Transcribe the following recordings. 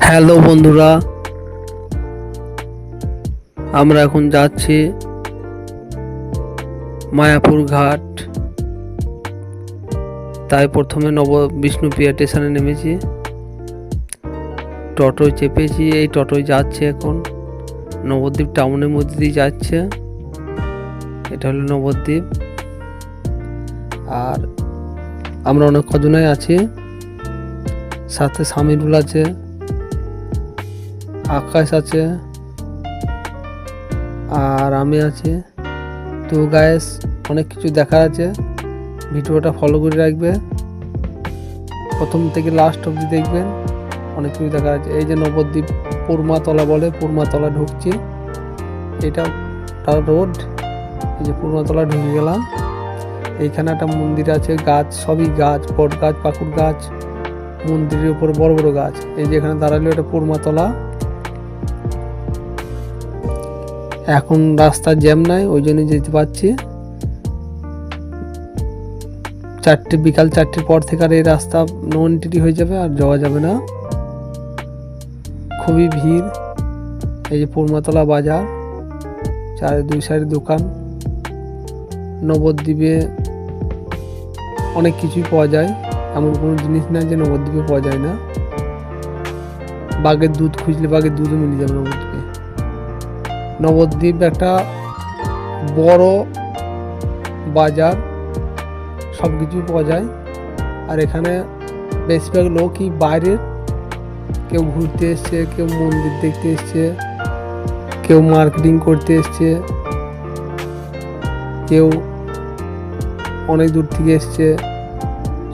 Hello বন্ধুরা, আমরা এখন যাচ্ছি মায়াপুর ঘাট। তাই প্রথমে বিষ্ণুপ্রিয়া স্টেশনে নেমেছি, টোটোয় চেপেছি। এই টোটোয় যাচ্ছে এখন নবদ্বীপ টাউনের মধ্যে দিয়ে যাচ্ছে। এটা হলো নবদ্বীপ। আর আমরা অনেক কজনাই আছি, সাথে সামিরুল আছে, আকাশ আছে, আর আমি আছি। তো গাইস, অনেক কিছু দেখার আছে, ভিডিওটা ফলো করে রাখবে, প্রথম থেকে লাস্ট অবধি দেখবেন। অনেক কিছু দেখার আছে। এই যে নবদ্বীপ পুরমাতলা বলে, পুরমাতলা ঢুকছি। এটা তার রোড। এই যে পুরমাতলা ঢুকে গেলাম। এইখানে একটা মন্দির আছে, গাছ সবই গাছ, বট গাছ, পাকুড় গাছ, মন্দিরের উপর বড় বড় গাছ। এই যে এখানে দাঁড়ালো, এটা পুরমাতলা। এখন রাস্তার জ্যাম নাই, ওই জন্য যেতে পারছি। বিকাল 4টের পর থেকে আর এই রাস্তা নো এন্ট্রি হয়ে যাবে, আর যাওয়া যাবে না, খুবই ভিড়। এই যে পুরমাতলা বাজার, দুই সাইডে দোকান। নবদ্বীপে অনেক কিছুই পাওয়া যায়, এমন কোনো জিনিস না যে নবদ্বীপে পাওয়া যায় না। বাঘের দুধ খুঁজলে বাঘের দুধও মিলে যাবে নবদ্বীপে। নবদ্বীপ একটা বড় বাজার, সব কিছুই পাওয়া যায়। আর এখানে বেশিরভাগ লোকই বাইরের, কেউ ঘুরতে এসছে, কেউ মন্দির দেখতে এসছে, কেউ মার্কেটিং করতে এসছে, কেউ অনেক দূর থেকে এসছে।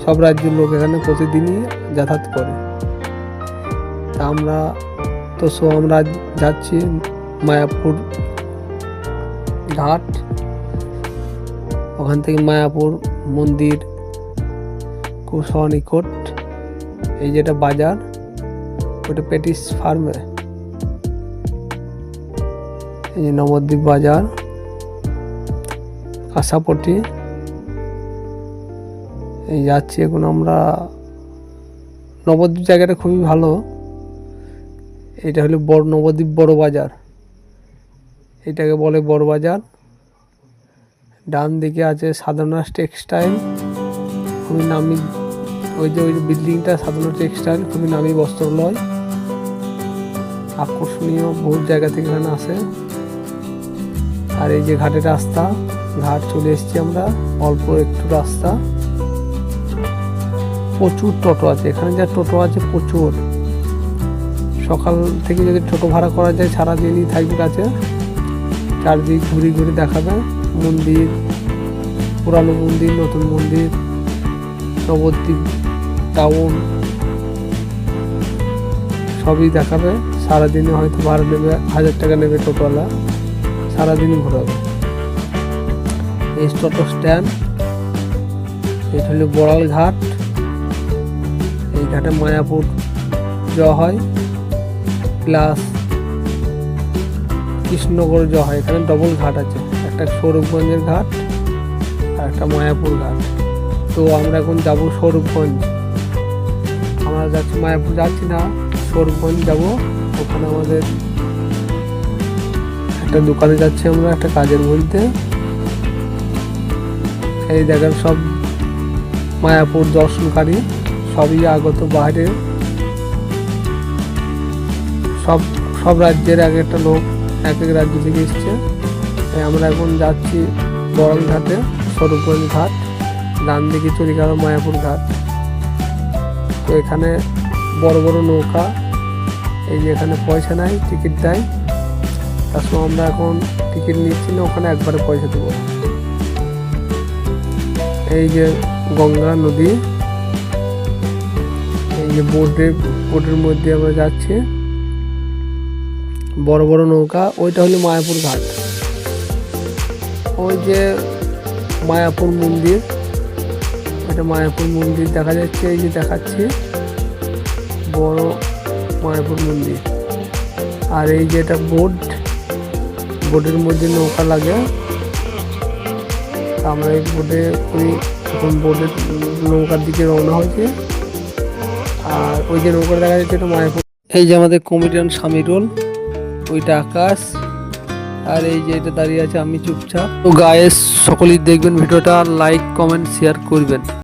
সব রাজ্যের লোক এখানে প্রতিদিনই যাতায়াত করে। তা আমরা যাচ্ছি মায়াপুর ঘাট। ওখান থেকে মায়াপুর মন্দির খুব সনিকট। এই যেটা বাজার, ওটা পেটিস ফার্মে। এই যে নবদ্বীপ বাজার, কাঁসাপটি। এই যাচ্ছি এখন আমরা। নবদ্বীপ জায়গাটা খুবই ভালো। এটা হলো নবদ্বীপ বড় বাজার, এটাকে বলে বড় বাজার। ডান দিকে আছে সাধনা টেক্সটাইল, খুবই নামি। ওই যে বিল্ডিংটা সাধনা টেক্সটাইল, খুবই নামি বস্ত্রালয়, আকর্ষণীয় বহু জায়গা থেকে এখানে আসে। আর এই যে ঘাটের রাস্তা, ঘাট চলে এসেছি আমরা, অল্প একটু রাস্তা। প্রচুর টোটো আছে এখানে, যা টোটো আছে প্রচুর। সকাল থেকে যদি টোটো ভাড়া করা যায়, সারাদিনই থাকবে কাছে, চারদিক ঘুরে ঘুরে দেখাবে। মন্দির, পুরানো মন্দির, নতুন মন্দির, নবদ্বীপ টাউন, সবই দেখাবে। সারাদিনে হয়তো ভাড়া নেবে 1000 টাকা নেবে টোটোওয়ালা, সারাদিনই ঘোরাবে। এই টোটো স্ট্যান্ড। এটা হলো বড়াল ঘাট। এই ঘাটে মায়াপুর যাওয়া হয়, প্লাস কৃষ্ণনগর যাওয়া হয়। এখানে ডবল ঘাট আছে, একটা সৌরভগঞ্জের ঘাট আর একটা মায়াপুর ঘাট। তো আমরা এখন যাব সৌরভগঞ্জ। আমরা যাচ্ছি, মায়াপুর যাচ্ছি না, সৌরভগঞ্জ যাব। ওখানে আমাদের একটা দোকানে যাচ্ছি আমরা, একটা কাজের মধ্যে। এই দেখেন সব মায়াপুর দর্শনকারী, সবই আগত বাইরে, সব রাজ্যের এক একটা লোক, এক এক রাজ্য থেকে এসছে। আমরা এখন যাচ্ছি বড়াল ঘাটে, সৌরভগঞ্জ ঘাট। ডান দিকে চলে গেল মায়াপুর ঘাট। তো এখানে বড় বড় নৌকা। এই যে এখানে পয়সা নাই, টিকিট দেয়। তার সময় আমরা এখন টিকিট নিচ্ছি না, ওখানে একবারে পয়সা দেবো। এই যে গঙ্গা নদী, এই যে বোটের মধ্যে আমরা যাচ্ছি, বড় বড় নৌকা। ওইটা হলো মায়াপুর ঘাট। ওই যে মায়াপুর মন্দির, এটা মায়াপুর মন্দির দেখা যাচ্ছে। এই যে দেখাচ্ছি বড় মায়াপুর মন্দির। আর এই যে এটা বোটের মধ্যে নৌকা লাগে। আমরা এই বোটে এখন বোটের নৌকার দিকে রওনা হয়েছে। আর ওই যে নৌকা দেখা যাচ্ছে, এটা মায়াপুর। এই যে আমাদের কমেডিয়ান সামিরুল, ওইটা আকাশ, আর এই যে এটা দাঁড়িয়ে আছে আমি চুপচাপ। তো গাইস সকলেই দেখবেন ভিডিওটা, লাইক কমেন্ট শেয়ার করবেন।